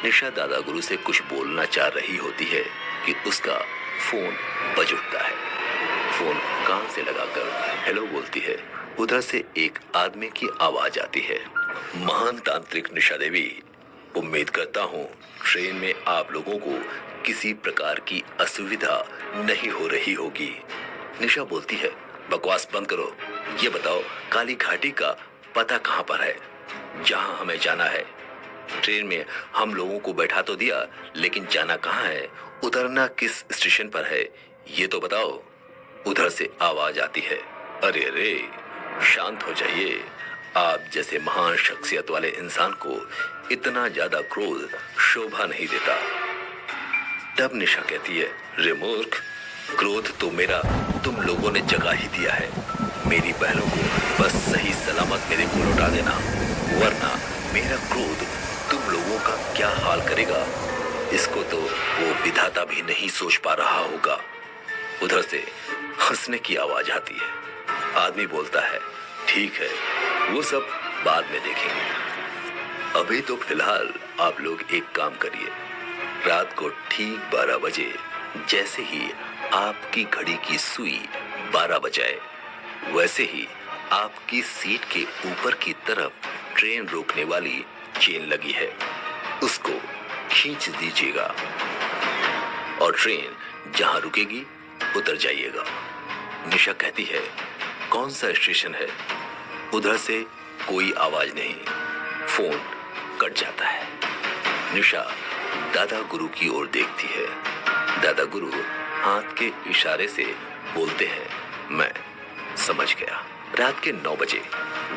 निशा दादा गुरु से कुछ बोलना चाह रही होती है कि उसका फोन बज उठता है। फोन कान से लगाकर हेलो बोलती है। उधर से एक आदमी की आवाज आती है। महान तांत्रिक निशा देवी, उम्मीद करता हूँ ट्रेन में आप लोगों को किसी प्रकार की असुविधा नहीं हो रही होगी। निशा बोलती है, बकवास बंद करो, ये बताओ काली घाटी का पता कहाँ पर है, जहाँ हमें जाना है। ट्रेन में हम लोगों को बैठा तो दिया, लेकिन जाना कहाँ है, उतरना किस स्टेशन पर है, ये तो बताओ। उधर से आवाज आती है, अरे अरे शांत हो जाइए, आप जैसे महान शख्सियत वाले इंसान को इतना ज्यादा क्रोध शोभा नहीं देता। तब निशा कहती है, रे मूर्ख, क्रोध तो मेरा तुम लोगों ने जगा ही दिया है। मेरी बहनों को बस सही सलामत मेरे को लौटा देना, वरना मेरा क्रोध तुम लोगों का क्या हाल करेगा, इसको तो वो विधाता भी नहीं सोच पा रहा होगा। उधर से हंसने की आवाज आती है। आदमी बोलता है, ठीक है, वो सब बाद में देखेंगे। अभी तो फिलहाल आप लोग एक काम करिए, रात को ठीक 12 बजे जैसे ही आपकी घड़ी की सुई 12 बजाए, वैसे ही आपकी सीट के ऊपर की तरफ ट्रेन रोकने वाली चेन लगी है, उसको खींच दीजिएगा और ट्रेन जहां रुकेगी उतर जाइएगा। निशा कहती है, कौन सा स्टेशन है? उधर से कोई आवाज नहीं, फोन कट जाता है। निशा दादा गुरु की ओर देखती है। दादा गुरु हाथ के इशारे से बोलते हैं, मैं समझ गया। रात के 9 बजे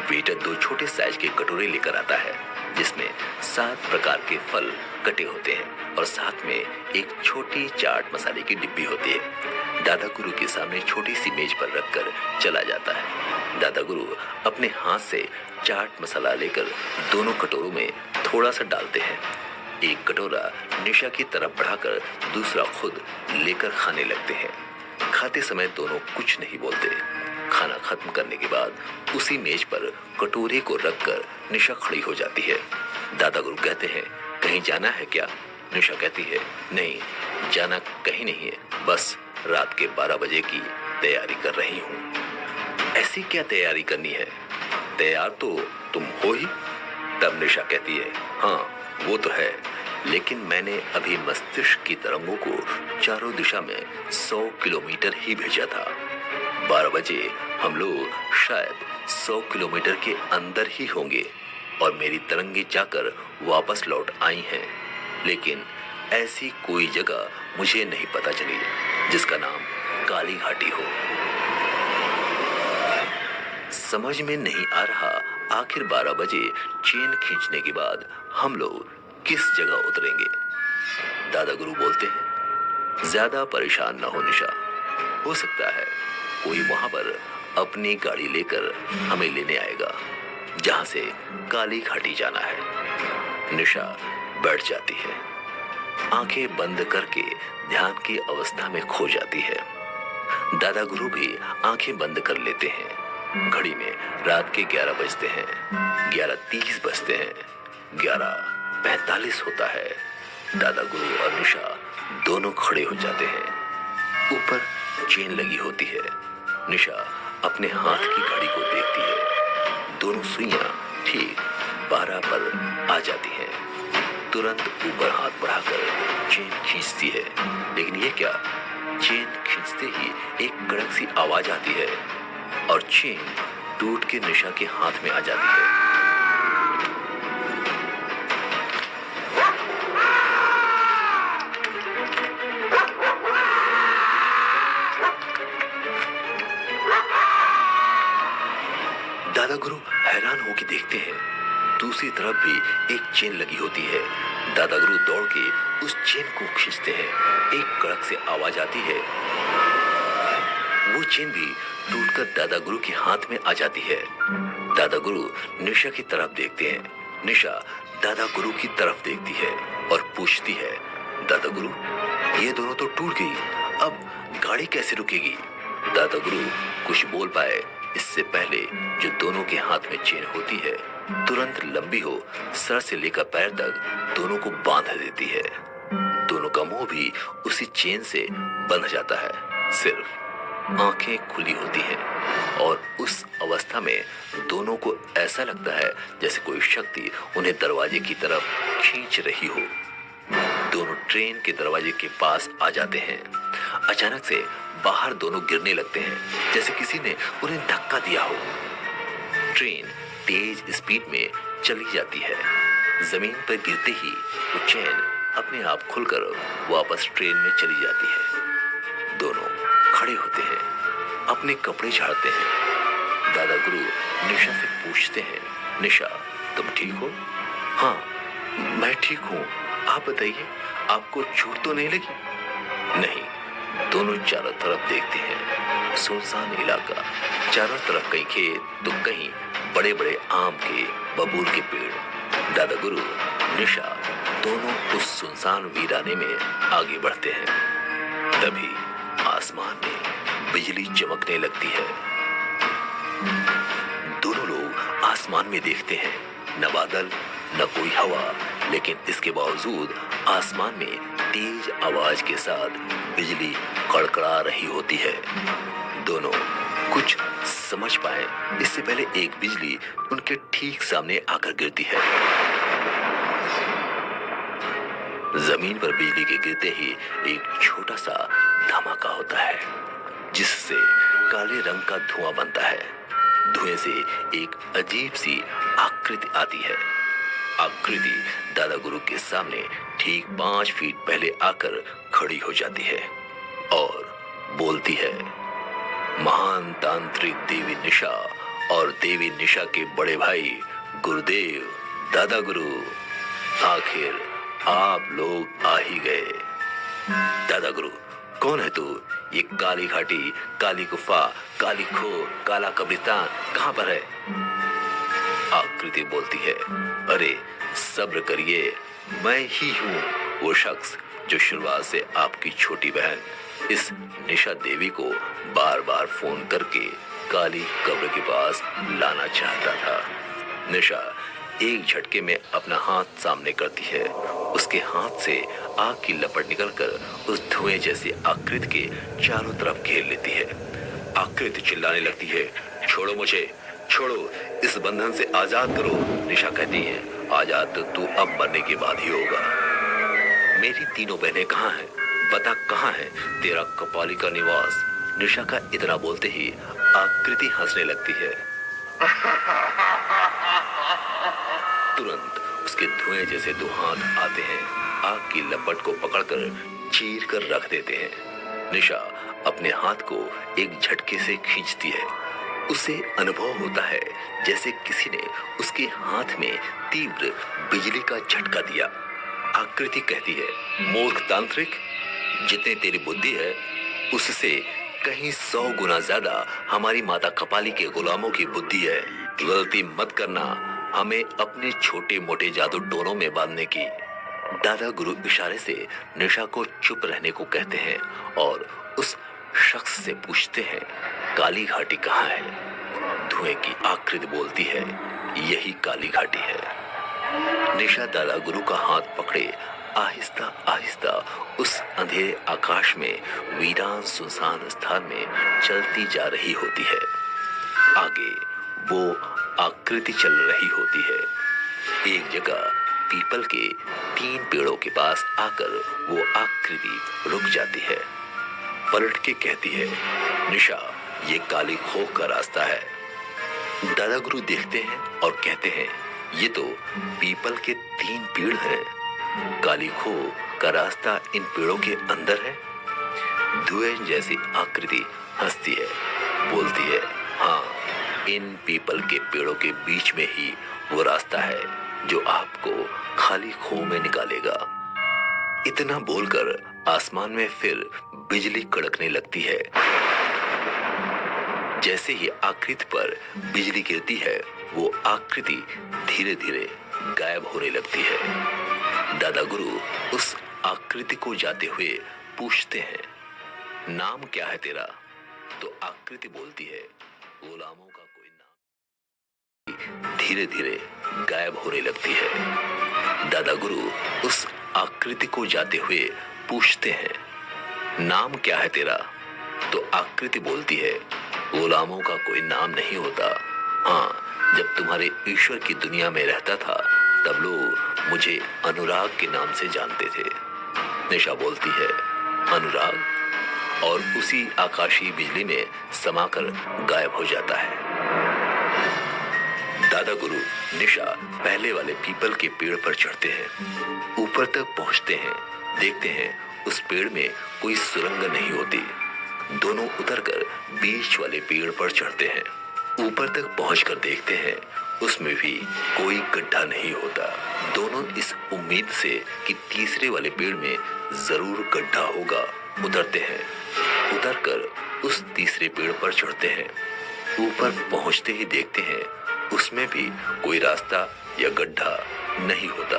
वेटर 2 छोटे साइज के कटोरे लेकर आता है, जिसमें 7 प्रकार के फल कटे होते हैं और साथ में एक छोटी चाट मसाले की डिब्बी होती है। दादा गुरु के सामने छोटी सी मेज पर रखकर चला जाता है। दादा गुरु अपने हाथ से चाट मसाला लेकर दोनों कटोरों में थोड़ा सा डालते हैं। एक कटोरा निशा की तरफ बढ़ाकर दूसरा खुद लेकर खाने लगते हैं। खाते समय दोनों कुछ नहीं बोलते। खाना खत्म करने के बाद उसी मेज पर कटोरे को रखकर निशा खड़ी हो जाती है। दादा गुरु कहते हैं, कहीं जाना है क्या? निशा कहती है, नहीं, जाना कहीं नहीं है, बस रात के 12 बजे की तैयारी कर रही हूँ। ऐसी क्या तैयारी करनी है? तैयार तो तुम हो ही। तब निशा कहती है, हाँ वो तो है, लेकिन मैंने अभी मस्तिष्क की तरंगों को चारों दिशा में 100 किलोमीटर ही भेजा था। 12 बजे हम लोग शायद 100 किलोमीटर के अंदर ही होंगे और मेरी तरंगे जाकर वापस लौट आई हैं, लेकिन ऐसी कोई जगह मुझे नहीं पता चली जिसका नाम काली घाटी हो। समझ में नहीं आ रहा आखिर 12 बजे चेन खींचने के बाद हम लोग किस जगह उतरेंगे। दादा गुरु बोलते हैं, ज्यादा परेशान न हो निशा, हो सकता है कोई वहां पर अपनी गाड़ी लेकर हमें लेने आएगा, जहां से काली घाटी जाना है। निशा बैठ जाती है, आंखें बंद करके ध्यान की अवस्था में खो जाती है। दादा गुरु भी आंखें बंद कर लेते हैं। घड़ी में रात के 11 बजते हैं, 11:30 बजते हैं, 11:45 होता है। दादा गुरु और निशा दोनों खड़े हो जाते हैं। ऊपर चेन लगी होती है। निशा अपने हाथ की घड़ी को देखती है। दोनों सुइयां ठीक 12 पर आ जाती हैं। तुरंत ऊपर हाथ बढ़ाकर चेन खींचती है, लेकिन ये क्या, चेन खींचते ही एक कड़क सी आवाज आती है और चेन टूट के निशा के हाथ में आ जाती है। दादा गुरु हैरान होकर देखते हैं, दूसरी तरफ भी एक चेन लगी होती है। दादा गुरु दौड़ के उस चेन को खींचते हैं। एक कड़क से आवाज आती है, वो चेन भी टूटकर दादा गुरु के हाथ में आ जाती है। दादा गुरु निशा की तरफ देखते हैं। निशा दादा गुरु की तरफ देखती है और पूछती है, दादा गुरु, ये दोनों तो टूट गई, अब गाड़ी कैसे रुकेगी? दादा गुरु कुछ बोल पाए इससे पहले जो दोनों के हाथ में चेन होती है तुरंत लंबी हो, सर से लेकर पैर तक दोनों को बांध देती है। दोनों का मुंह भी उसी चेन से बंध जाता है, सिर्फ आंखें खुली होती हैं और उस अवस्था में दोनों को ऐसा लगता है जैसे कोई शक्ति उन्हें दरवाजे की तरफ खींच रही हो। दोनों ट्रेन के दरवाजे के पास आ जाते हैं। अचानक से बाहर दोनों गिरने लगते हैं, जैसे किसी ने उन्हें धक्का दिया हो। ट्रेन तेज स्पीड में चली जाती है। जमीन पर गिरते ही वो चैन अपने आप खुलकर वापस ट्रेन में चली जाती है। दोनों खड़े होते हैं, अपने कपड़े झाड़ते हैं। दादा गुरु निशा से पूछते हैं, निशा तुम ठीक हो? हाँ मैं ठीक हूँ, आप बताइए आपको चोट तो नहीं लगी? नहीं। दोनों चारों तरफ देखते हैं, सुनसान इलाका, चारों तरफ कहीं खेत तो कहीं बड़े बड़े आम के बबूल के पेड़। दादा गुरु निशा दोनों उस सुनसान वीराने में आगे बढ़ते हैं। तभी आसमान में बिजली चमकने लगती है। दोनों लोग आसमान में देखते हैं, न बादल न कोई हवा, लेकिन इसके बावजूद आसमान में तेज आवाज के साथ बिजली कड़कड़ा रही होती है। दोनों कुछ समझ पाए इससे पहले एक बिजली उनके ठीक सामने आकर गिरती है। जमीन पर बिजली के गिरते ही एक छोटा सा धमाका होता है, जिससे काले रंग का धुआं बनता है। धुएं से एक अजीब सी आकृति आती है। आकृति दादा गुरु के सामने ठीक 5 फीट पहले आकर खड़ी हो जाती है और बोलती है, महान तांत्रिक देवी निशा और देवी निशा के बड़े भाई गुरुदेव दादा गुरु, आखिर आप लोग आ ही गए। दादा गुरु कौन है तू? ये काली घाटी, काली गुफा, काली खो, काला कब्रिस्तान कहां पर है? आकृति बोलती है, अरे सब्र करिए, मैं ही हूँ वो शख्स जो शुरुआत से आपकी छोटी बहन इस निशा देवी को बार बार फोन करके काली कब्र के पास लाना चाहता था। निशा एक झटके में अपना हाथ सामने करती है। उसके हाथ से आग की लपट निकलकर उस धुएं जैसी आकृति के चारों तरफ घेर लेती है। आकृति चिल्लाने लगती है, छोड़ो मुझे, छोड़ो, इस बंधन से आजाद करो। निशा कहती है, आजाद तो तू अब मरने के बाद ही होगा। मेरी तीनों बहनें कहाँ हैं? बता कहाँ है तेरा कपाली का निवास? निशा का इतना बोलते ही आकृति हंसने लगती है। तुरंत उसके धुएं जैसे 2 हाथ आते हैं, आग की लपट को पकड़कर चीर कर रख देते हैं। निशा अपने हाथ को एक झटके से खींचती है। उसे अनुभव होता है जैसे किसी ने उसके हाथ में तीव्र बिजली का झटका दिया। आकृति कहती है, मूर्ख तांत्रिक, जितनी तेरी बुद्धि है उससे कहीं 100 गुना ज्यादा हमारी माता कपाली के गुलामों की बुद्धि है। गलती मत करना हमें अपने छोटे मोटे जादू टोनों में बांधने की। दादा गुरु इशारे से निशा को चुप रहने को कहते हैं और उस शख्स से पूछते हैं, काली घाटी कहाँ है? धुएं की आकृति बोलती है, यही काली घाटी है। निशा दादा गुरु का हाथ पकड़े आहिस्ता आहिस्ता उस अंधेरे आकाश में वीरान सुनसान स्थान में चलती जा रही होती है। आगे वो आकृति चल रही होती है। एक जगह पीपल के 3 पेड़ों के पास आकर वो आकृति रुक जाती है। पलट के कहती है, निशा, ये काली खोह का रास्ता है। दादा गुरु देखते हैं और कहते हैं, ये तो पीपल के 3 पेड़ हैं। काली खोह का रास्ता इन पेड़ों के अंदर है। धुएं जैसी आकृति हंसती है, बोलती है, हाँ, इन पीपल के पेड़ों के बीच में ही वो रास्ता है जो आपको खाली खोह में निकालेगा। इतना बोलकर आसमान में फिर बिजली कड़कने लगती है। जैसे ही आकृति पर बिजली गिरती है, वो आकृति धीरे धीरे गायब होने लगती है। दादा गुरु उस आकृति को जाते हुए पूछते हैं, नाम क्या है तेरा? तो आकृति बोलती है, गुलामों का कोई नाम। धीरे धीरे गायब होने लगती है। दादा गुरु उस आकृति को जाते हुए पूछते हैं, नाम क्या है तेरा? तो आकृति बोलती है, गुलामों का कोई नाम नहीं होता। हाँ, जब तुम्हारे ईश्वर की दुनिया में रहता था तब लोग मुझे अनुराग के नाम से जानते थे। निशा बोलती है, अनुराग? और उसी आकाशीय बिजली में समाकर गायब हो जाता है। दादा गुरु निशा पहले वाले पीपल के पेड़ पर चढ़ते हैं। ऊपर तक पहुंचते हैं। देखते हैं उस पेड़ में कोई सुरंग नहीं होती। दोनों उतरकर बीच वाले पेड़ पर चढ़ते हैं। ऊपर तक पहुंचकर देखते हैं उसमें भी कोई गड्ढा नहीं होता। दोनों इस उम्मीद से कि तीसरे वाले पेड़ में जरूर गड्ढा होगा उतरते हैं। उतरकर उस तीसरे पेड़ पर चढ़ते हैं। ऊपर पहुंचते ही देखते हैं उसमें भी कोई रास्ता या गड्ढा नहीं होता।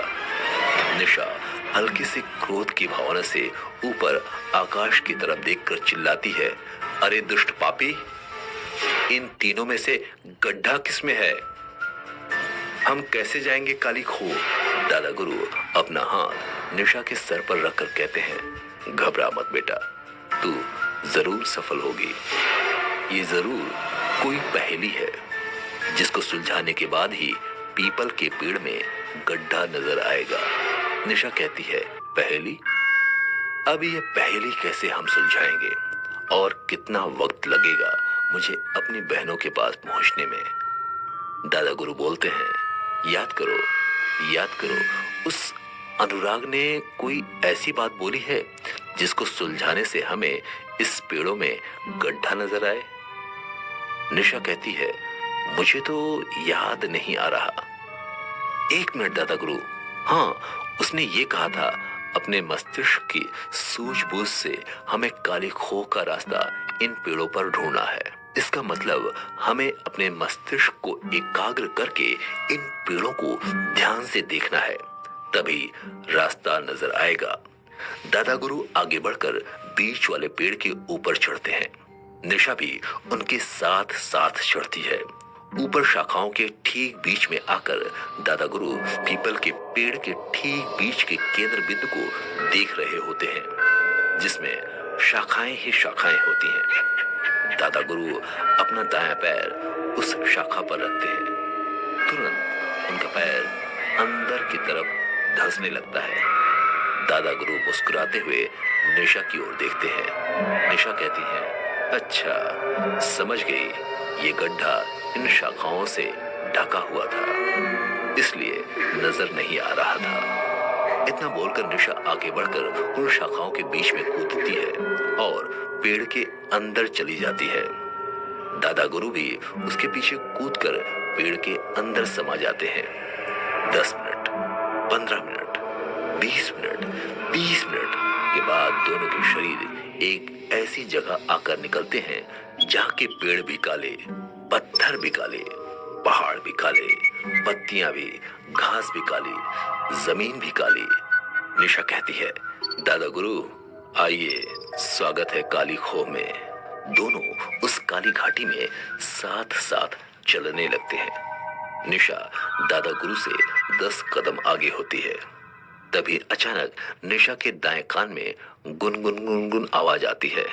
निशा हल्की से क्रोध की भावना से ऊपर आकाश की तरफ देखकर चिल्लाती है, अरे दुष्ट पापी, इन तीनों में से गड्ढा किसमें है? हम कैसे जाएंगे काली खो? दादा गुरु अपना हाथ निशा के सर पर रखकर कहते हैं, घबरा मत बेटा, तू जरूर सफल होगी। ये जरूर कोई पहेली है जिसको सुलझाने के बाद ही पीपल के पेड़ में गड्ढा नजर आएगा। निशा कहती है, पहेली? अब ये पहेली कैसे हम सुलझाएंगे और कितना वक्त लगेगा मुझे अपनी बहनों के पास पहुंचने में? दादा गुरु बोलते हैं, याद करो, उस अनुराग ने कोई ऐसी बात बोली है जिसको सुलझाने से हमें इस पेड़ों में गड्ढा नजर आए? निशा कहती है, मुझे तो याद नहीं आ रहा। एक मिनट दादा गुरु, हाँ, उसने ये कहा था अपने मस्तिष्क की सूझबूझ से हमें काली खो का रास्ता इन पेड़ों पर ढूंढना है। इसका मतलब हमें अपने मस्तिष्क को एकाग्र करके इन पेड़ों को ध्यान से देखना है, तभी रास्ता नजर आएगा। दादा गुरु आगे बढ़कर बीच वाले पेड़ के ऊपर चढ़ते हैं। निशा भी उनके साथ साथ चढ़ती है। ऊपर शाखाओं के ठीक बीच में आकर दादा गुरु पीपल के पेड़ के ठीक बीच के केंद्र बिंदु को देख रहे होते हैं, जिसमें शाखाएं ही शाखाएं होती हैं। दादा गुरु अपना दायां पैर उस शाखा पर रखते हैं। तुरंत उनका पैर अंदर की तरफ धंसने लगता है। दादा गुरु मुस्कुराते हुए निशा की ओर देखते हैं। निशा कहती है, अच्छा समझ गई, ये गड्ढा इन शाखाओं से ढका हुआ था, इसलिए नजर नहीं आ रहा था। इतना बोलकर निशा आगे बढ़कर उन शाखाओं के बीच में कूदती है और पेड़ के अंदर चली जाती है। दादा गुरु भी उसके पीछे कूदकर पेड़ के अंदर समा जाते हैं। 10 मिनट, 15 मिनट, 20 मिनट, 30 मिनट के बाद दोनों के शरीर एक ऐसी जगह आकर निकलते हैं जहाँ के पेड़ भी काले, पत्थर भी काले, पहाड़ भी काले, पत्तियां भी, घास भी काली, जमीन भी काली। निशा कहती है, दादा गुरु आइए, स्वागत है काली खो में। दोनों उस काली घाटी में साथ साथ चलने लगते हैं। निशा दादा गुरु से 10 कदम आगे होती है। तभी अचानक निशा के दाएं कान में गुनगुन गुनगुन आवाज आती है।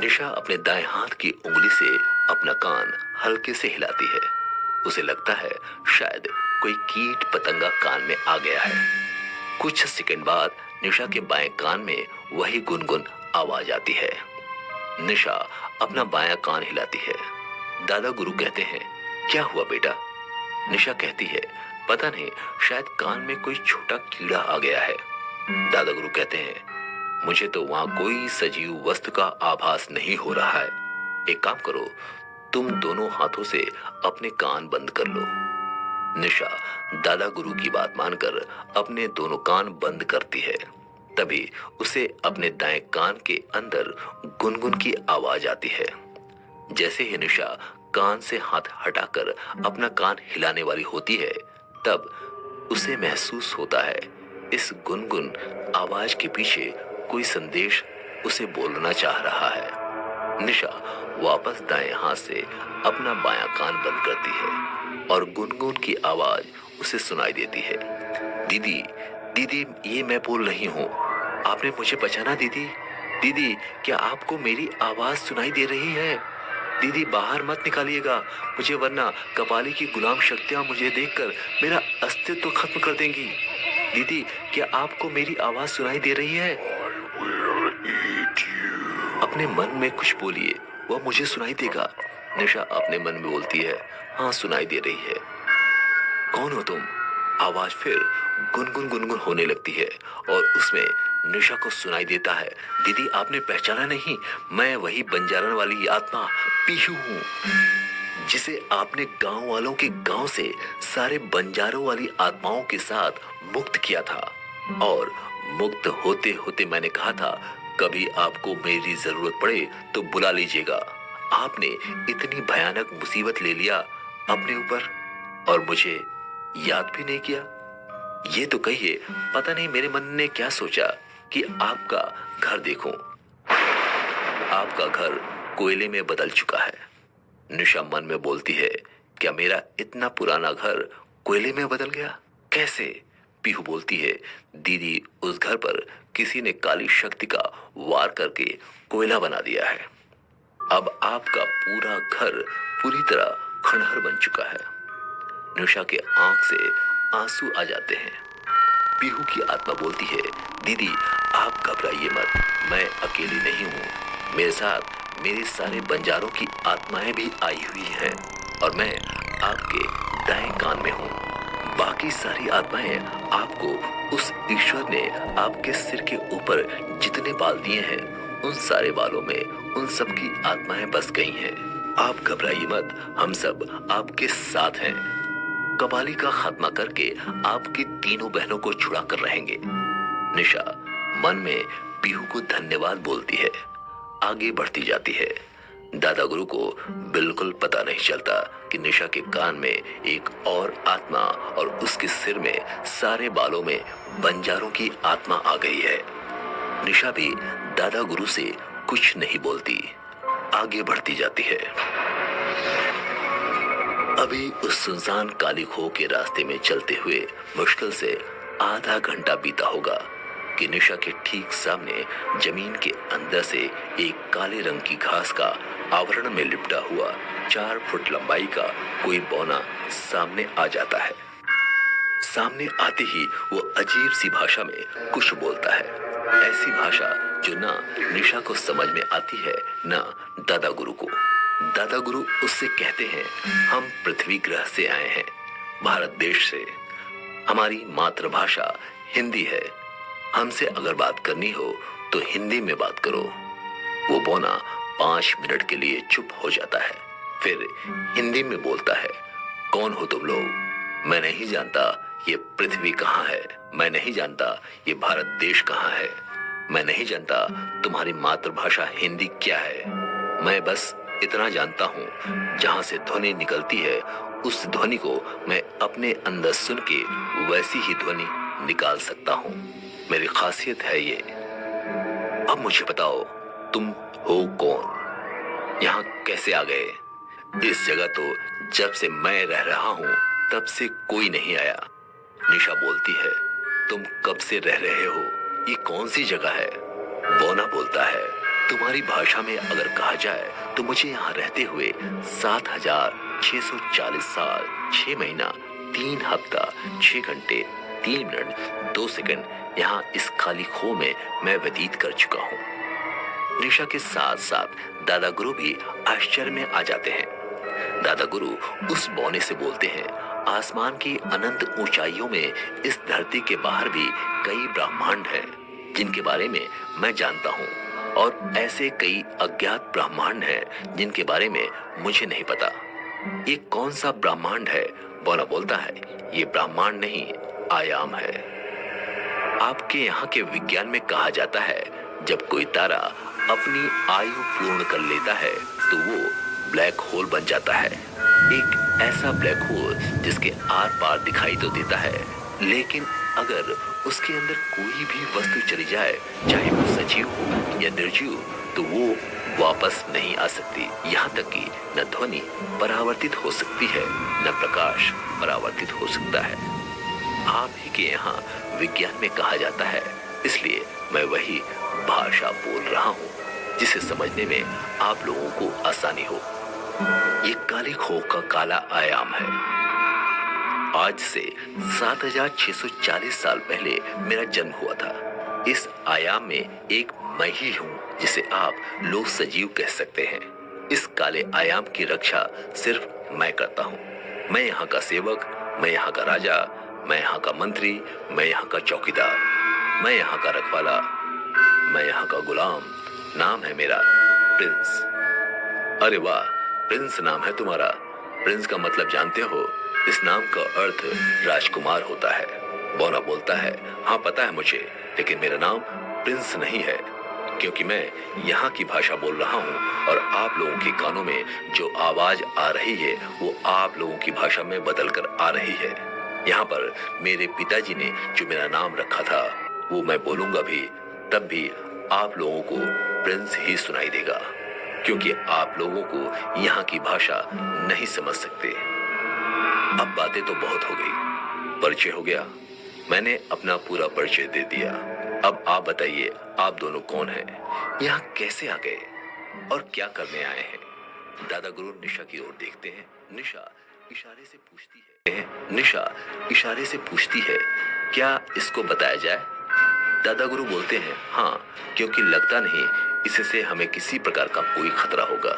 निशा अपने दाएं हाथ की उंगली से अपना कान हल्के से हिलाती है। उसे लगता है शायद कोई कीट पतंगा कान में आ गया है। कुछ सेकंड बाद निशा के बाएं कान में वही गुनगुन आवाज आती है। निशा अपना बायां कान हिलाती है। दादा गुरु कहते हैं, क्या हुआ बेटा? निशा कहती है, पता नहीं, शायद कान में कोई छोटा कीड़ा आ गया है। दादा गुरु कहते हैं, मुझे तो वहां कोई सजीव वस्तु का आभास नहीं हो रहा है। एक काम करो, तुम दोनों हाथों से अपने कान बंद कर लो। निशा दादा गुरु की बात मानकर अपने दोनों कान बंद करती है। तभी उसे अपने दाएं कान के अंदर गुनगुन की आवाज आती है। जैसे ही निशा कान से हाथ हटाकर अपना कान हिलाने वाली होती है, तब उसे महसूस होता है इस गुनगुन आवाज के पीछे कोई संदेश उसे बोलना चाह रहा है। निशा वापस दाएं हाथ से अपना बायां कान बंद करती है और गुनगुन की आवाज उसे सुनाई देती है। दीदी, दीदी, ये मैं बोल रही हूँ। आपने मुझे पहचाना दीदी? दीदी, क्या आपको मेरी आवाज सुनाई दे रही है? दीदी, बाहर मत निकालिएगा मुझे, वरना कपाली की गुलाम शक्तियां मुझे देखकर मेरा अस्तित्व खत्म कर देंगी। दीदी, क्या आपको मेरी आवाज सुनाई दे रही है? अपने मन में कुछ बोलिए, वह मुझे सुनाई देगा। निशा अपने मन में बोलती है, हाँ सुनाई दे रही है। कौन हो तुम? आवाज फिर गुनगुन गुनगुन होने लगती है और उसमें निशा को सुनाई देता है, दीदी आपने पहचाना नहीं, मैं वही बंजारन वाली आत्मा पीहू हूँ, जिसे आपने गांव वालों के गांव से सारे बंजारों वाली आत्माओं के साथ मुक्त किया था। और मुक्त होते होते मैंने कहा था, कभी आपको मेरी जरूरत पड़े तो बुला लीजिएगा। आपने इतनी भयानक मुसीबत ले लिया अपने ऊपर और मुझे याद भी नहीं किया। ये तो कहिए, पता नहीं मेरे मन ने क्या सोचा कि आपका घर देखूं। आपका घर कोयले में बदल चुका है। निशा मन में बोलती है, क्या मेरा इतना पुराना घर कोयले में बदल गया? कैसे? पीहू बोलती है, दीदी उस घर पर किसी ने काली शक्ति का वार करके कोयला बना दिया है। अब आपका पूरा घर पूरी तरह खंडहर बन चुका है। निशा के आंख से आंसू आ जाते हैं। पीहू की आत्मा बोलती है, दीदी आप घबराइए मत, मैं अकेली नहीं हूँ, मेरे साथ मेरे सारे बंजारों की आत्माएं भी आई हुई हैं और मैं आपके दाएं कान में हूँ। बाकी सारी आत्माएं आपको उस ईश्वर ने आपके सिर के ऊपर जितने बाल दिए हैं उन सारे बालों में उन सब की आत्माएं बस गई हैं। आप घबराइए मत, हम सब आपके साथ हैं। कबाली का खात्मा करके आपकी तीनों बहनों को छुड़ा कर रहेंगे। निशा मन में पीहू को धन्यवाद बोलती है, आगे बढ़ती जाती है। दादा गुरु को बिल्कुल पता नहीं चलता कि निशा के कान में एक और आत्मा और उसके सिर में सारे बालों में बंजारों की आत्मा आ गई है। निशा भी दादा गुरु से कुछ नहीं बोलती, आगे बढ़ती जाती है। अभी उस सुनसान काली खो के रास्ते में चलते हुए मुश्किल से आधा घंटा बीता होगा कि निशा के ठीक सामने जमीन के अंदर से एक काले रंग की घास का आवरण में लिपटा हुआ 4 फुट लंबाई का कोई बौना सामने आ जाता है। सामने आते ही वो अजीब सी भाषा में कुछ बोलता है, ऐसी भाषा जो ना निशा को समझ में आती है ना दादा गुरु को। दादा गुरु उससे कहते हैं, हम पृथ्वी ग्रह से आए हैं, भारत देश से, हमारी मातृभाषा हिंदी है, हमसे अगर बात करनी हो तो हिंदी में बात करो। वो बौना 5 मिनट के लिए चुप हो जाता है, फिर हिंदी में बोलता है, कौन हो तुम लोग? मैं नहीं जानता ये पृथ्वी कहाँ है, मैं नहीं जानता ये भारत देश कहाँ है, मैं नहीं जानता तुम्हारी मातृभाषा हिंदी क्या है। मैं बस इतना जानता हूँ, जहां से ध्वनि निकलती है उस ध्वनि को मैं अपने अंदर सुन के वैसी ही ध्वनि निकाल सकता हूँ। मेरी खासियत है ये। अब मुझे बताओ, तुम हो कौन? यहाँ कैसे आ गए? इस जगह तो जब से मैं रह रहा हूँ तब से कोई नहीं आया। निशा बोलती है, तुम कब से रह रहे हो? ये कौन सी जगह है? बौना बोलता है, तुम्हारी भाषा में अगर कहा जाए तो मुझे यहाँ रहते हुए 7,640 साल, 6 महीना, 3 हफ्ता, 6 घंटे, 3 मिनट, 2 सेकंड यहाँ इस खाली खो में मैं व्यतीत कर चुका हूँ। निशा के साथ साथ दादा गुरु भी आश्चर्य में आ जाते हैं। दादा गुरु उस बौने से बोलते हैं, आसमान की अनंत ऊंचाइयों में इस धरती के बाहर भी कई ब्रह्मांड हैं जिनके बारे में मैं जानता हूँ, और ऐसे कई अज्ञात ब्रह्मांड हैं जिनके बारे में मुझे नहीं पता। ये कौन सा ब्रह्मांड है? बौना बोलता है, ये ब्रह्मांड नहीं, आयाम है। आपके यहाँ के विज्ञान में कहा जाता है, जब कोई तारा अपनी आयु पूर्ण कर लेता है तो वो ब्लैक होल बन जाता है। एक ऐसा ब्लैक होल जिसके आर पार दिखाई तो देता है, लेकिन अगर उसके अंदर कोई भी वस्तु चली जाए, चाहे वो सजीव हो या निर्जीव, तो वो वापस नहीं आ सकती। यहाँ तक कि न ध्वनि परावर्तित हो सकती है, न प्रकाश परावर्तित हो सकता है। आप ही के यहाँ विज्ञान में कहा जाता है, इसलिए मैं वही भाषा बोल रहा हूँ जिसे समझने में आप लोगों को आसानी हो। ये काली खो का काला आयाम है। आज से 7640 साल पहले मेरा जन्म हुआ था। इस आयाम में एक मैं ही हूँ जिसे आप लोग सजीव कह सकते हैं। इस काले आयाम की रक्षा सिर्फ मैं करता हूँ। मैं यहाँ का सेवक, मैं यहाँ का राजा, मैं यहाँ का मंत्री, मैं यहाँ का चौकीदार, मैं यहाँ का रखवाला, मैं यहाँ का गुलाम। नाम है मेरा प्रिंस। अरे वाह, प्रिंस नाम है तुम्हारा। प्रिंस का मतलब जानते हो? इस नाम का अर्थ राजकुमार होता है। बोना बोलता है, हाँ पता है मुझे, लेकिन मेरा नाम प्रिंस नहीं है, क्योंकि मैं यहाँ की भाषा बोल रहा हूँ और आप लोगों के कानों में जो आवाज आ रही है वो आप लोगों की भाषा में बदल कर आ रही है। यहाँ पर मेरे पिताजी ने जो मेरा नाम रखा था वो मैं बोलूंगा भी, तब भी आप लोगों को प्रिंस ही सुनाई देगा, क्योंकि आप लोगों को यहाँ की भाषा नहीं समझ सकते। अब बातें तो बहुत हो गई, परिचय हो गया, मैंने अपना पूरा परिचय दे दिया। अब आप बताइए, आप दोनों कौन हैं, यहाँ कैसे आ गए और क्या करने आए हैं? दादा गुरु निशा की ओर देखते हैं। निशा इशारे से पूछती है, क्या इसको बताया जाए? दादा गुरु बोलते हैं, हाँ, क्योंकि लगता नहीं इससे हमें किसी प्रकार का कोई खतरा होगा।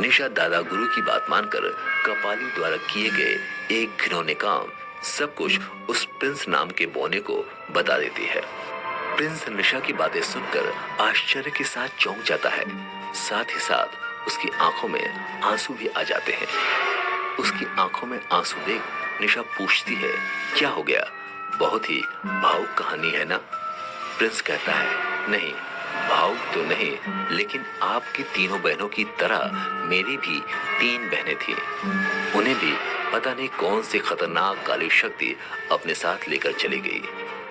निशा दादा गुरु की बात मानकर कपाली द्वारा किए गए एक घिनौने काम सब कुछ उस प्रिंस नाम के बौने को बता देती है। प्रिंस निशा की बातें सुनकर आश्चर्य के साथ चौंक जाता है, साथ ही साथ उसकी आंखों में आंसू भी आ जाते हैं। उसकी आंखों में आंसू देख निशा पूछती है, क्या हो गया? बहुत ही भावुक कहानी है ना? प्रिंस कहता है, नहीं, भावुक तो नहीं, लेकिन आपकी तीनों बहनों की तरह मेरी भी 3 बहनें थी। उन्हें भी पता नहीं कौन सी खतरनाक काली शक्ति अपने साथ लेकर चली गई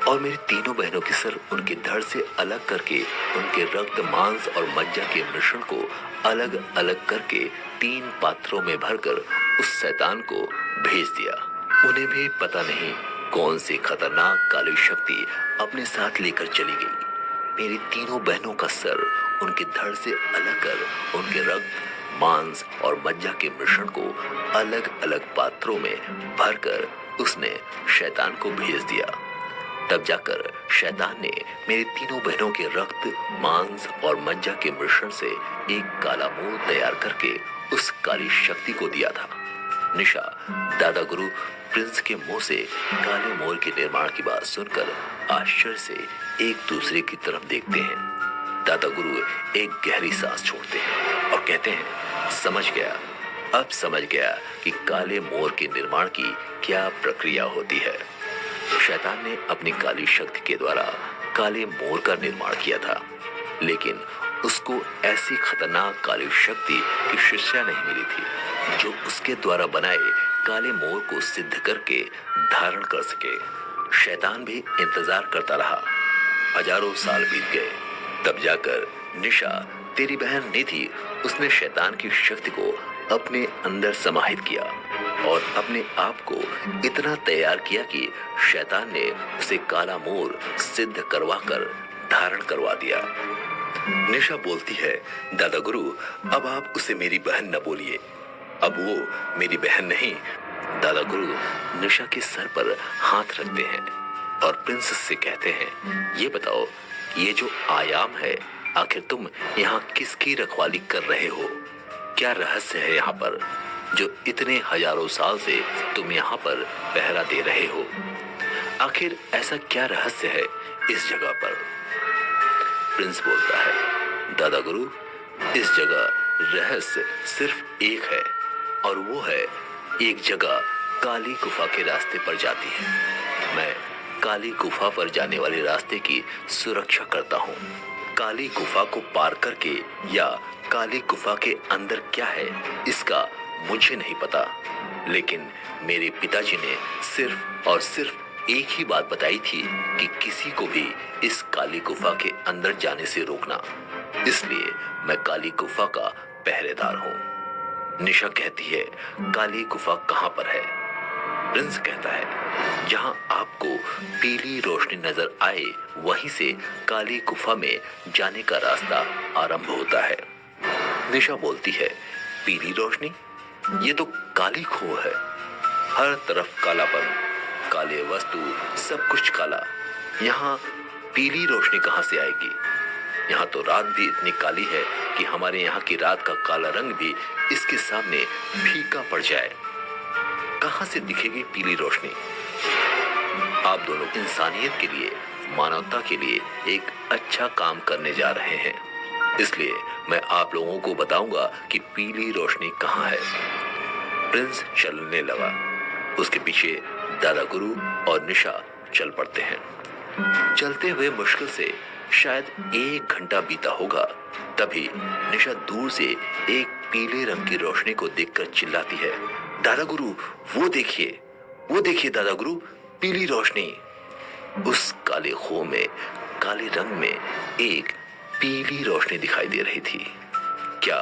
और मेरी तीनों बहनों के सर उनके धड़ से अलग करके उनके रक्त, मांस और मज्जा के मिश्रण को अलग अलग करके 3 पात्रों में भरकर उस शैतान को भेज दिया। उन्हें भी पता नहीं कौन सी खतरनाक काली शक्ति अपने साथ लेकर चली गई। मेरी तीनों बहनों का सर उनके धड़ से अलग कर उनके रक्त, मांस और मज्जा के मिश्रण को अलग अलग पात्रों में भरकर उसने शैतान को भेज दिया। तब जाकर शैतान ने मेरी तीनों बहनों के रक्त, मांस और मज्जा के मिश्रण से एक काला मोर तैयार करके उस काली शक्ति को दिया था। निशा दादा गुरु प्रिंस के मुंह से काले मोर के निर्माण की बात सुनकर आश्चर्य से एक दूसरे की तरफ देखते हैं। दादा गुरु एक गहरी सांस छोड़ते हैं और कहते हैं, समझ गया, अब समझ गया कि काले मोर के निर्माण की क्या प्रक्रिया होती है। शैतान ने अपनी काली शक्ति के द्वारा काले मोर का निर्माण किया था, लेकिन उसको ऐसी खतरनाक काली शक्ति की शिक्षा नहीं मिली थी जो उसके द्वारा बनाए काले मोर को सिद्ध करके धारण कर सके। शैतान भी इंतजार करता रहा। हजारों साल बीत गए, तब जाकर निशा, तेरी बहन निधि, उसने शैतान की शक्ति को अपने अंदर समाहित किया और अपने आप को इतना तैयार किया कि शैतान ने उसे काला मोर सिद्ध करवाकर धारण करवा दिया। निशा बोलती है, दादा गुरु, अब आप उसे मेरी बहन न बोलिए, अब वो मेरी बहन नहीं। दादा गुरु निशा के सर पर हाथ रखते हैं और प्रिंस से कहते हैं, ये बताओ, ये जो आयाम है, आखिर तुम यहाँ किसकी रखवाली कर रहे हो? क्या रहस्य है यहाँ पर जो इतने हजारों साल से तुम यहाँ पर पहरा दे रहे हो? आखिर ऐसा क्या रहस्य है इस जगह पर? प्रिंस बोलता है, दादा गुरु, इस जगह रहस्य सिर्फ एक है और वो है एक जगह काली गुफा के रास्ते पर जाती है। मैं काली गुफा पर जाने वाले रास्ते की सुरक्षा करता हूँ। काली गुफा को पार करके या काली गुफा के अंदर क्या है इसका मुझे नहीं पता, लेकिन मेरे पिताजी ने सिर्फ और सिर्फ एक ही बात बताई थी कि किसी को भी इस काली गुफा के अंदर जाने से रोकना। इसलिए मैं काली गुफा का पहरेदार हूँ। निशा कहती है, काली गुफा कहाँ पर है? प्रिंस कहता है, जहां आपको पीली रोशनी नजर आए वहीं से काली गुफा में जाने का रास्ता आरंभ होता है। निशा बोलती है, पीली रोशनी? ये तो काली खो है। हर तरफ कालापन, काले वस्तु, सब कुछ काला। यहाँ पीली रोशनी कहाँ से आएगी? यहाँ तो रात भी इतनी काली है कि हमारे यहाँ की रात का काला रंग भी इसके सामने फीका पड़ जाए। कहाँ से दिखेगी पीली रोशनी? आप दोनों इंसानियत के लिए, मानवता के लिए एक अच्छा काम करने जा रहे हैं, इसलिए मैं आप लोगों को बताऊंगा कि पीली रोशनी कहाँ है। प्रिंस चलने लगा। उसके पीछे दादा गुरु और निशा चल पड़ते हैं। चलते हुए मुश्किल से शायद 1 घंटा बीता होगा, तभी निशा दूर से एक पीले रंग की रोशनी को देखकर चिल्लाती है, दादा गुरु, वो देखिए दादा गुरु, पीली रोशनी। उस काले खो में, काले रंग में एक पीली रोशनी दिखाई दे रही थी। क्या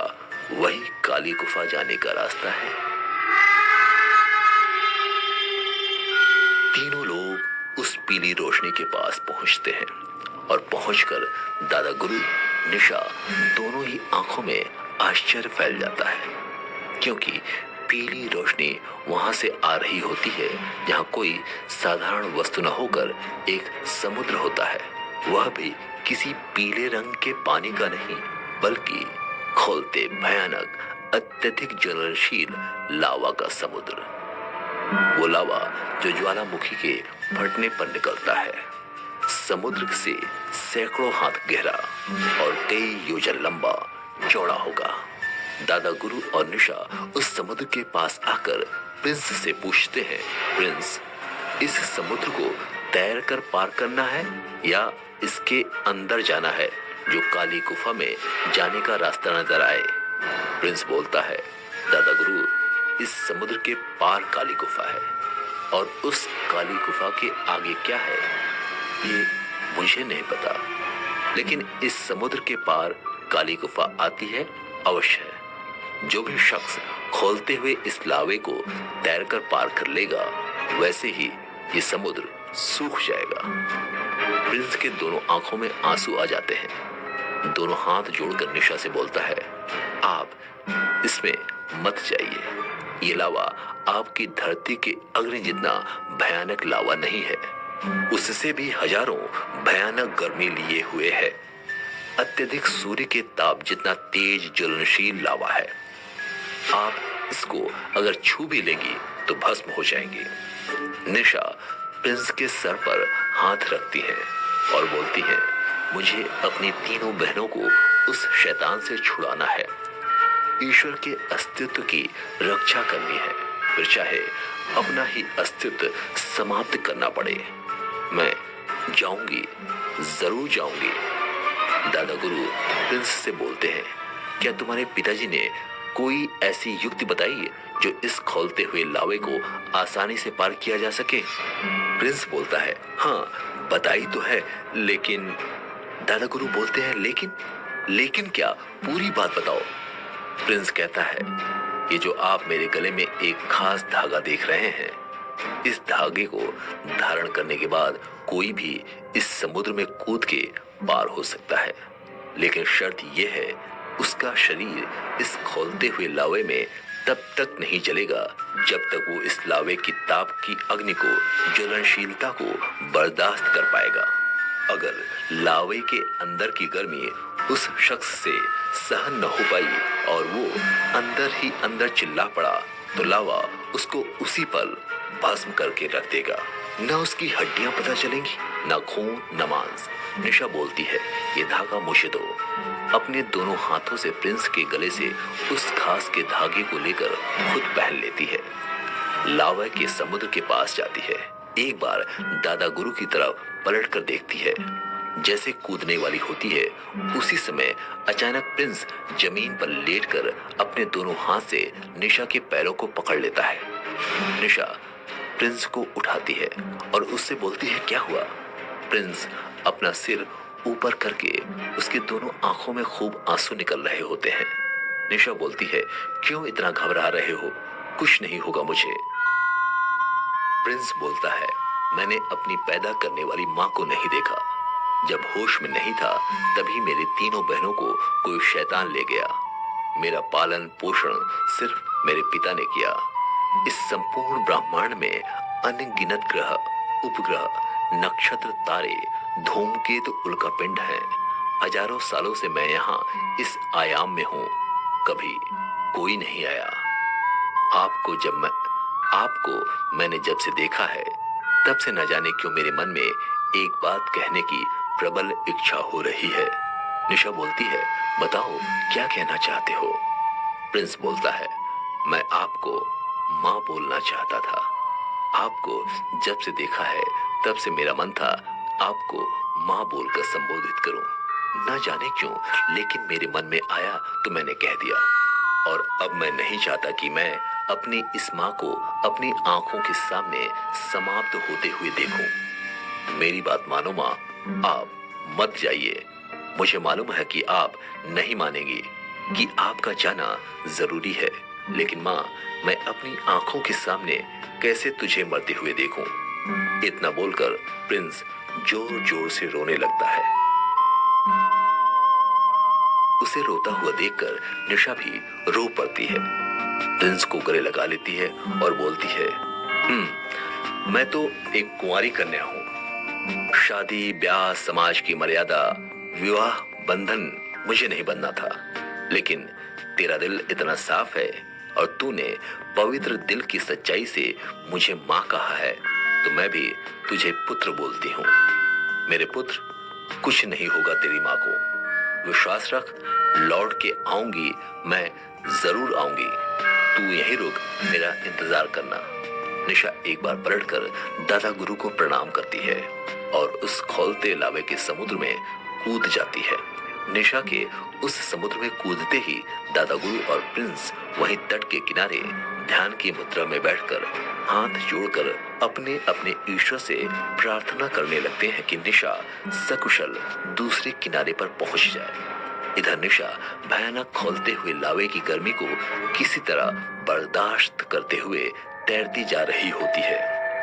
वही काली गुफा जाने का रास्ता है? तीनों लोग उस पीली रोशनी के पास पहुंचते हैं और पहुंचकर दादा गुरु, निशा दोनों ही आंखों में आश्चर्य फैल जाता है, क्योंकि पीली रोशनी वहां से आ रही होती है जहां कोई साधारण वस्तु न होकर एक समुद्र होता है, वह भी किसी पीले रंग के पानी का नहीं, बल्कि खौलते भयानक अत्यधिक ज्वलनशील लावा का समुद्र। वो लावा जो ज्वालामुखी के फटने पर निकलता है, समुद्र से सैकड़ों हाथ गहरा और कई योजन लंबा चौड़ा होगा। दादा गुरु और निशा उस समुद्र के पास आकर प्रिंस से पूछते हैं, प्रिंस, इस समुद्र को तैरकर पार करना है या इसके अंदर जाना है जो काली गुफा में जाने का रास्ता नजर आए? प्रिंस बोलता है, दादा गुरु, इस समुद्र के पार काली गुफा है और उस काली गुफा के आगे क्या है ये मुझे नहीं पता, लेकिन इस समुद्र के पार काली गुफा आती है अवश्य है। जो भी शख्स खोलते हुए इस लावे को तैरकर पार कर लेगा, वैसे ही ये समुद्र सूख जाएगा। प्रिंस के दोनों आंखों में आंसू आ जाते हैं। दोनों हाथ जोड़कर निशा से बोलता है, आप इसमें मत जाइए। ये लावा आपकी धरती के अग्नि जितना भयानक लावा नहीं है, उससे भी हजारों भयानक गर्मी लिए हुए है। अत्यधिक सूर्य के ताप जितना तेज ज्वलनशील लावा है। आप इसको अगर छू भी लेंगी तो भस्म हो जाएंगी। निशा प्रिंस के सर पर हाथ रखती है और बोलती है, मुझे अपनी तीनों बहनों को उस शैतान से छुड़ाना है। ईश्वर के अस्तित्व की रक्षा करनी है, फिर चाहे अपना ही अस्तित्व समाप्त करना पड़े। मैं जाऊंगी, जरूर जाऊंगी। दादा गुरु प्रिंस से बोलते हैं, क्या तुम्हारे पिताजी ने कोई ऐसी युक्ति बताई जो इस खोलते हुए लावे को आसानी से पार किया जा सके? प्रिंस बोलता है, हाँ बताई तो है, लेकिन दादा गुरु बोलते हैं, लेकिन क्या, पूरी बात बताओ। प्रिंस कहता है, ये जो आप मेरे गले में एक खास धागा देख रहे हैं, इस धागे को धारण करने के बाद कोई भी इस समुद्र में कूद के पार हो सकता है, लेकिन शर्त यह है, उसका शरीर इस खोलते हुए लावे में तब तक नहीं जलेगा जब तक वो इस लावे की ताप की अग्नि को, ज्वलनशीलता को बर्दाश्त कर पाएगा। अगर लावे के अंदर की गर्मी उस शख्स से सहन न हो पाई और वो अंदर ही अंदर चिल्ला पड़ा, तो लावा उसको उसी पल भस्म करके रख देगा। न उसकी हड्डियां पता चलेंगी, न खून न मांस। निशा बोलती है, ये धागा मुझे दो। अपने दोनों हाथों से प्रिंस के गले से उस खास के धागे को लेकर खुद पहन लेती है। लावा के समुद्र के पास जाती है। एक बार दादा गुरु की तरफ पलट कर देखती है, जैसे कूदने वाली होती है। उसी समय अचानक प्रिंस जमीन पर लेटकर अपने दोनों हाथ से निशा के पैरों को पकड़ लेता है। निशा प्रिंस को उठाती है और उससे बोलती है, क्या हुआ? प्रिंस अपना सिर ऊपर करके उसके दोनों आंखों में खूब आंसू निकल रहे होते हैं। निशा बोलती है, क्यों इतना घबरा रहे हो? कुछ नहीं होगा मुझे। प्रिंस बोलता है, मैंने अपनी पैदा करने वाली माँ को नहीं देखा। जब होश में नहीं था तभी मेरी तीनों बहनों को कोई शैतान ले गया। मेरा पालन पोषण सिर्फ मेरे पिता ने किया। इस संपूर्ण ब्रह्मांड में अनगिनत ग्रह, उपग्रह, नक्षत्र, तारे, धूमकेतु, उल्कापिंड हैं। हजारों सालों से मैं यहाँ इस आयाम में हूँ, कभी कोई नहीं आया। आपको मैंने जब से देखा है तब से न जाने क्यों मेरे मन में एक बात कहने की प्रबल इच्छा हो रही है। निशा बोलती है, बताओ क्या कहना चाहते हो? प्रिंस बोलता है, मैं आपको माँ बोलना चाहता था। आपको जब से देखा है तब से मेरा मन था आपको माँ बोलकर संबोधित करूं। न जाने क्यों लेकिन मेरे मन में आया तो मैंने कह दिया। और अब मैं नहीं चाहता कि मैं अपनी इस माँ को अपनी आंखों के सामने समाप्त होते हुए देखूं। मेरी बात मानो माँ, आप मत जाइए। मुझे मालूम है कि आप नहीं मानेंगी कि आपका जाना जरूरी है, लेकिन माँ, मैं अपनी आंखों के सामने कैसे तुझे मरते हुए देखूं? इतना बोलकर प्रिंस जोर जोर से रोने लगता है। उसे रोता हुआ देखकर निशा भी रो पड़ती है। प्रिंस को गले लगा लेती है और बोलती है, मैं तो एक कुंवारी कन्या हूं। शादी ब्याह, समाज की मर्यादा, विवाह बंधन मुझे नहीं बनना था, लेकिन तेरा दिल इतना साफ है और तूने पवित्र दिल की सच्चाई से मुझे माँ कहा है, तो मैं भी तुझे पुत्र बोलती हूँ। मेरे पुत्र, कुछ नहीं होगा तेरी माँ को। विश्वास रख, लौट के आऊंगी, मैं जरूर आऊंगी। तू यहीं रुक, मेरा इंतजार करना। निशा एक बार पलटकर दादा गुरु को प्रणाम करती है और उस खौलते लावे के समुद्र में कूद जाती है। निशा के उस समुद्र में कूदते ही दादा गुरु और प्रिंस वहीं तट के किनारे ध्यान की मुद्रा में बैठकर हाथ जोड़कर अपने अपने ईश्वर से प्रार्थना करने लगते हैं कि निशा सकुशल दूसरे किनारे पर पहुंच जाए। इधर निशा भयानक खौलते हुए लावे की गर्मी को किसी तरह बर्दाश्त करते हुए तैरती जा रही होती है।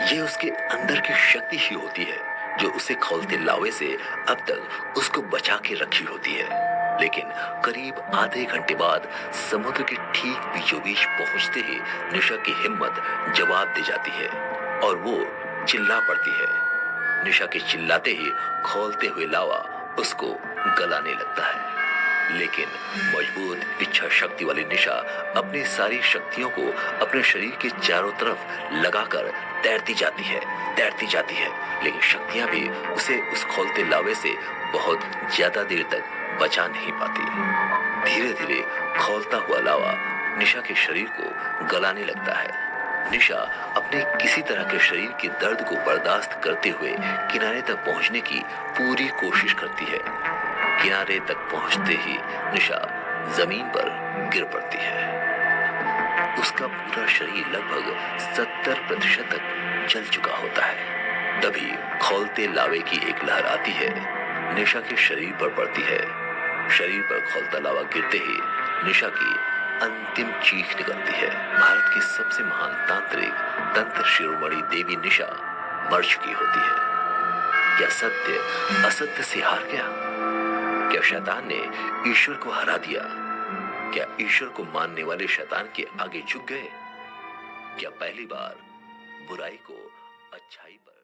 ये उसके अंदर की शक्ति ही होती है जो उसे खौलते लावे से अब तक उसको बचा के रखी होती है। लेकिन करीब आधे घंटे बाद समुद्र के ठीक बीचों बीच पहुंचते ही निशा की हिम्मत जवाब दे जाती है और वो चिल्ला पड़ती है। निशा के चिल्लाते ही खौलते हुए लावा उसको गलाने लगता है। लेकिन मजबूत इच्छा शक्ति वाली निशा अपनी सारी शक्तियों को अपने शरीर के चारों तरफ लगाकर तैरती जाती है, लेकिन शक्तियां भी उसे उस खौलते लावे से बहुत ज्यादा देर तक बचा नहीं पाती। धीरे धीरे खौलता हुआ लावा निशा के शरीर को गलाने लगता है। निशा अपने किसी तरह के शरीर के दर्द को बर्दाश्त करते हुए किनारे तक पहुंचने की पूरी कोशिश करती है। किनारे तक पहुंचते ही निशा जमीन पर गिर पड़ती है। उसका पूरा शरीर लगभग 70% तक जल चुका होता है। तभी खौलते लावे की एक लहर आती है, निशा के शरीर पर पड़ती है। शरीर पर खौलता लावा गिरते ही निशा की अंतिम चीख निकलती है। भारत की सबसे महान तांत्रिक तंत्र शिरोमणि देवी निशा मर चुकी होती है। क्या सत्य असत्य से हार गया? क्या शैतान ने ईश्वर को हरा दिया? क्या ईश्वर को मानने वाले शैतान के आगे झुक गए? क्या पहली बार बुराई को अच्छाई पर